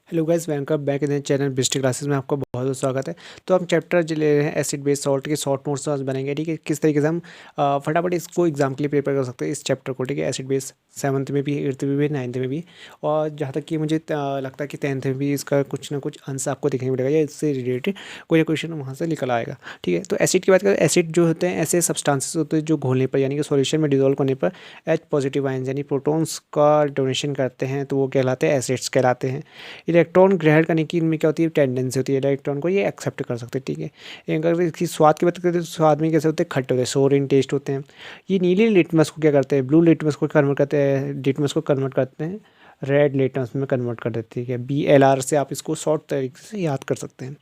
Hello guys, welcome back in channel best classes में आपका बहुत बहुत स्वागत है। तो हम चैप्टर जो ले रहे हैं एसिड बेस सॉल्ट के शॉर्ट नोट्स आज बनेंगे। ठीक है, किस तरीके से हम फटाफट इसको एग्जाम के लिए प्रिपेयर कर सकते हैं इस चैप्टर को। ठीक है, एसिड बेस 7th में भी, 8th में भी, 9th में भी, और जहाँ तक कि मुझे लगता है कि 10th में भी इसका कुछ ना कुछ आंसर आपको देखने को मिलेगा या इससे रिलेटेड कोई क्वेश्चन वहाँ से निकल आएगा। ठीक है, तो एसिड की बात करें, एसिड जो होते हैं ऐसे सब्सटेंसेस होते हैं जो घोलने पर यानी कि सॉल्यूशन में डिजोल्व करने पर H पॉजिटिव आयन यानी प्रोटॉन्स का डोनेशन करते हैं, तो वो कहलाते हैं एसिड्स कहलाते हैं। इलेक्ट्रॉन ग्रहण करने की इनमें क्या होती है, टेंडेंसी होती है इलेक्ट्रॉन को ये एक्सेप्ट कर सकते हैं। ठीक है, अगर इसकी स्वाद की बात करें तो स्वाद में कैसे होते हैं, खट्टे होते हैं, सोर इन टेस्ट होते हैं। ये नीले लिटमस को क्या करते हैं, ब्लू लिटमस को कन्वर्ट करते हैं, लिटमस को कन्वर्ट करते हैं रेड लिटमस में कन्वर्ट कर देती है। BLR से आप इसको शॉर्ट तरीके से याद कर सकते हैं।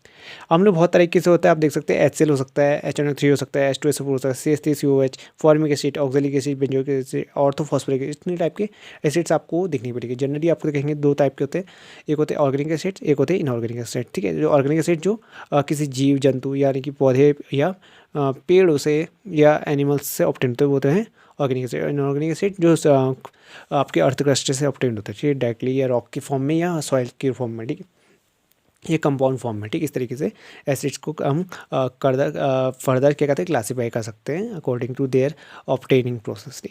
अम्ल बहुत तरीके से होता है, आप देख सकते हैं HCl हो सकता है, HNO3 हो सकता है, H2SO4 हो सकता है, CH3COH, formic acid, oxalic acid, benzoic acid, orthophosphoric acid, इतने टाइप के एसिड्स आपको दिखनी पड़ेगी। जनरली आपको देखेंगे दो टाइप के होते हैं, एक होते हैं ऑर्गेनिक एसिड, एक होते हैं इनऑर्गेनिक एसिड। ठीक है, जो ऑर्गेनिक एसिड जो किसी जीव जंतु यानी कि पौधे या पेड़ों से या एनिमल्स से ऑब्टेन होते हैं, वो होते हैं ऑर्गेनिक एसिड। इनऑर्गेनिक एसिड जो आपके अर्थ क्रस्ट से ऑब्टेन होते हैं, ठीक है, डायरेक्टली या रॉक की फॉर्म में या सॉइल के फॉर्म में। ठीक है, ये कंपाउंड फॉर्म में। ठीक, इस तरीके से एसिड्स को हम फर्दर क्या कहते हैं, क्लासीफाई कर सकते हैं according to their obtaining process.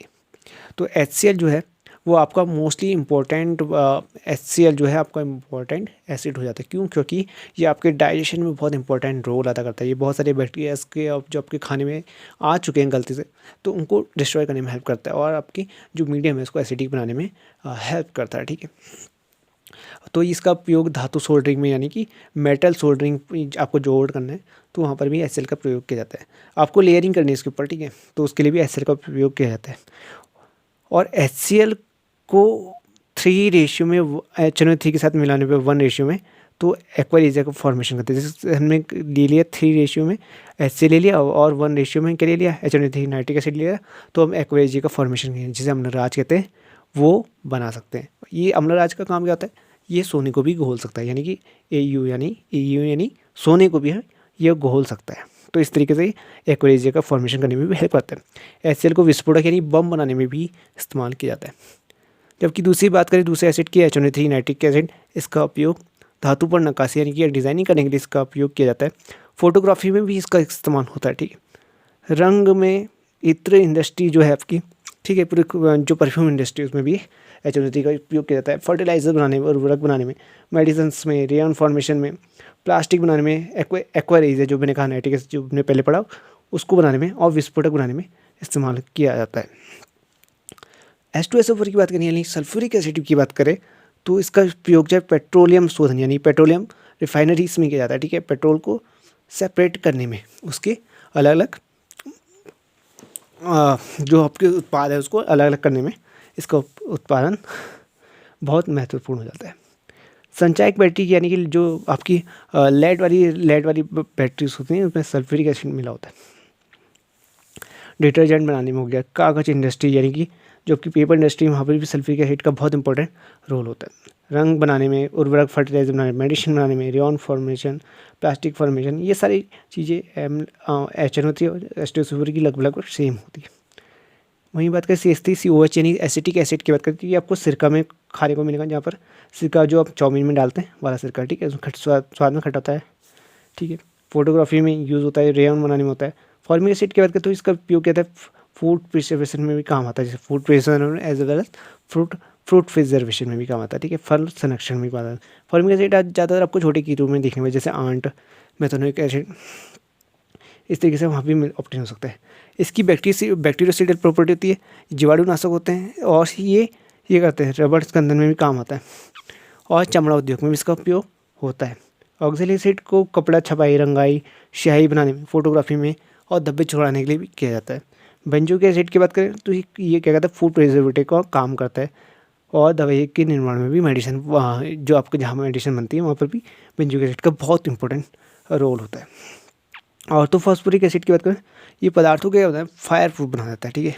तो HCl जो है वो आपका मोस्टली इम्पोर्टेंट HCl जो है आपका इम्पोर्टेंट एसिड हो जाता है। क्यों? क्योंकि ये आपके डाइजेशन में बहुत इंपॉर्टेंट रोल अदा करता है। ये बहुत सारे बैक्टीरिया के जो आपके खाने में आ चुके हैं गलती से, तो उनको डिस्ट्रॉय करने में हेल्प करता है और आपकी जो मीडियम है उसको एसिडिक बनाने में हेल्प करता है। ठीक है, तो इसका उपयोग धातु सोल्डरिंग में यानी कि मेटल सोल्डरिंग आपको जोड़ करना है तो वहाँ पर भी HCl का प्रयोग किया जाता है। आपको लेयरिंग करनी है इसके ऊपर, ठीक है, तो उसके लिए भी HCl का प्रयोग किया जाता है। और HCl को 3 रेशियो में HNO3 के साथ मिलाने पे 1 रेशियो में तो एक्वा का फॉर्मेशन करते हैं। जैसे हमने ले लिया 3 रेशियो में HCl ले लिया और 1 रेशियो में क्या ले लिया, HNO3 नाइट्रिक एसिड लिया, तो हम एक्वा का फॉर्मेशन जिसे अम्लराज कहते हैं वो बना सकते हैं। ये अम्लराज का काम क्या होता है, ये सोने को भी घोल सकता है, यानी कि AU यानी सोने को भी है ये घोल सकता है। तो इस तरीके से एक्वा का फॉर्मेशन करने में भी हेल्प करता है। HCl को विस्फोटक यानी बम बनाने में भी इस्तेमाल किया जाता है। जबकि दूसरी बात करें दूसरे एसिड की, HNO3 नाइट्रिक एसिड, इसका उपयोग धातु पर नक्काशी यानी कि डिज़ाइनिंग करने के लिए इसका उपयोग किया जाता है। फोटोग्राफी में भी इसका इस्तेमाल होता है। ठीक है, रंग में इत्र इंडस्ट्री जो है आपकी, ठीक है, पूरी जो परफ्यूम इंडस्ट्री उसमें भी HNO3 का उपयोग किया जाता है। फर्टिलाइज़र बनाने में, उर्वरक बनाने में, मेडिसिन्स में, रेयन फॉर्मेशन में, प्लास्टिक बनाने में, एक्वा जो मैंने कहा नाइट्रिक एसिड जो मैंने पहले पढ़ा उसको बनाने में और विस्फोटक बनाने में इस्तेमाल किया जाता है। H2SO4 की बात करें यानी सल्फ्यूरिक एसिड की बात करें तो इसका उपयोग जो है पेट्रोलियम शोधन यानी पेट्रोलियम रिफाइनरीज में किया जाता है। ठीक है, पेट्रोल को सेपरेट करने में, उसके अलग अलग जो आपके उत्पाद है उसको अलग अलग करने में इसका उत्पादन बहुत महत्वपूर्ण हो जाता है। संचायक बैटरी यानी कि जो आपकी लेड वाली बैटरीज होती हैं उसमें सल्फ्यूरिक एसिड मिला होता है। डिटर्जेंट बनाने में हो गया, कागज़ इंडस्ट्री यानी कि जो आपकी पेपर इंडस्ट्री वहाँ पर भी सल्फ्यूरिक एसिड का बहुत इंपॉर्टेंट रोल होता है। रंग बनाने में, उर्वरक, फर्टिलाइजर बनाने में, मेडिसिन बनाने में, रेयन फॉर्मेशन, प्लास्टिक फॉर्मेशन, ये सारी चीज़ें HNO3 और H2SO4 की लगभग सेम होती है। वहीं बात करें CH3COH यानी एसिटिक एसिड की बात करें तो ये आपको सिरका में खाने को मिलेगा, जहाँ पर सिरका जो आप चाउमीन में डालते हैं वाला सिरका। ठीक है, उसमें स्वाद में खट्टा होता है। ठीक है, फोटोग्राफी में यूज़ होता है, रेयन बनाने में होता है। फॉर्मिक एसिड की बात करें तो इसका उपयोग क्या है, फूड प्रिजर्वेशन में भी काम आता है, जैसे food preservation as well as fruit preservation में भी काम आता है। ठीक है, फल संरक्षण में भी काम आता है। फॉर्मिक एसिड ज़्यादातर आपको छोटे कीटों में देखने में, जैसे आंट, मेथनोइक एसिड, इस तरीके से वहाँ भी ऑप्टेन हो सकता है। इसकी बैक्टीरियोसाइडल प्रॉपर्टी होती है, जीवाणुनाशक होते हैं और ये करते हैं, रबड़ स्कंदन में भी काम आता है और चमड़ा उद्योग में भी इसका उपयोग होता है। ऑक्जेलिक एसिड को कपड़ा, छपाई, रंगाई, स्याही बनाने में, फोटोग्राफी में और धब्बे छुड़ाने के लिए भी किया जाता है। बेंजोइक एसिड की बात करें तो ये क्या कहता है, फूड प्रिजर्वेटिव का काम करता है और दवाई के निर्माण में भी, मेडिसिन जो आपके जहाँ मेडिसिन बनती है वहाँ पर भी बेंजोइक एसिड का बहुत इंपॉर्टेंट रोल होता है। और तो फॉस्फोरिक एसिड की बात करें, ये पदार्थों के होता है फायर प्रूफ बना देता है। ठीक है,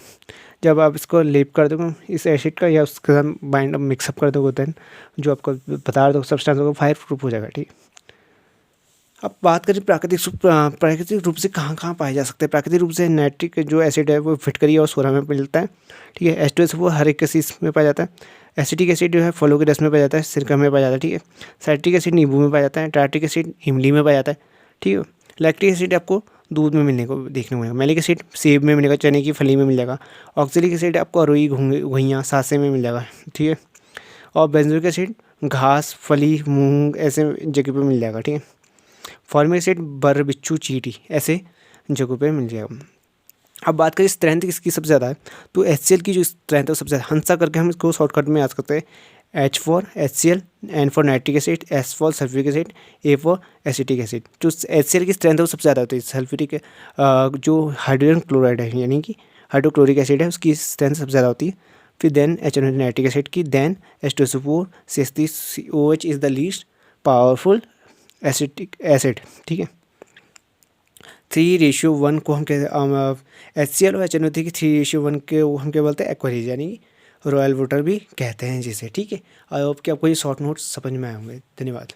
जब आप इसको लेप कर दोगे इस एसिड का या उसके साथ बाइंड मिक्सअप कर दोगे देन जो आपका पदार्थ सब्सटेंस होगा फायर प्रूफ हो जाएगा। ठीक, अब बात करें प्राकृतिक रूप से कहाँ कहाँ पाए जा सकते हैं। प्राकृतिक रूप से नाइट्रिक जो एसिड है वो फिटकरी और सोना में मिलता है। ठीक है, H2SO4 हर एक केस में पाया जाता है। एसिटिक एसिड जो है फलों के रस में पाया जाता है, सिरका में पाया जाता है, ठीक है। साइट्रिक एसिड नींबू में पाया जाता है, टार्ट्रिक एसिड इमली में पाया जाता है, ठीक है। लैक्टिक एसिड आपको दूध में मिलने को देखने को मिलेगा। मैलिक एसिड सेब में मिलेगा, चने की फली में मिल जाएगा। ऑक्जेलिक एसिड आपको अरुई घुइयाँ सासे में मिल जाएगा, ठीक है। और बेंजोइक एसिड घास फली मूंग ऐसे जगह पे मिल जाएगा, ठीक है। फॉर्मिक एसिड बर बिच्छू चींटी ऐसे जगहों पे मिल जाएगा। अब बात करें स्ट्रेंथ किसकी सबसे ज़्यादा है, तो HCl की जो स्ट्रेंथ है वो सबसे ज़्यादा। हंसा करके हम इसको शॉर्टकट में याद करते हैं, H for HCl, N for nitric acid, S for sulphuric acid, A for acetic acid. जो HCl की स्ट्रेंथ है वो सबसे ज़्यादा होती है। सल्फ्यूरिक जो हाइड्रोजन क्लोराइड है यानी कि हाइड्रोक्लोरिक एसिड है उसकी स्ट्रेंथ सबसे ज़्यादा होती है। फिर देन HNO नाइट्रिक एसिड की, then H2SO4 CH3OH is the least powerful acetic acid, ठीक है। 3:1 को हम कहते HCl और HNO3 की 3:1 के वो हम क्या बोलते हैं, एक्वारीज यानी रॉयल वाटर भी कहते हैं जिसे, ठीक है। आई होप कि आपको ये शॉर्ट नोट्स समझ में आए होंगे। धन्यवाद।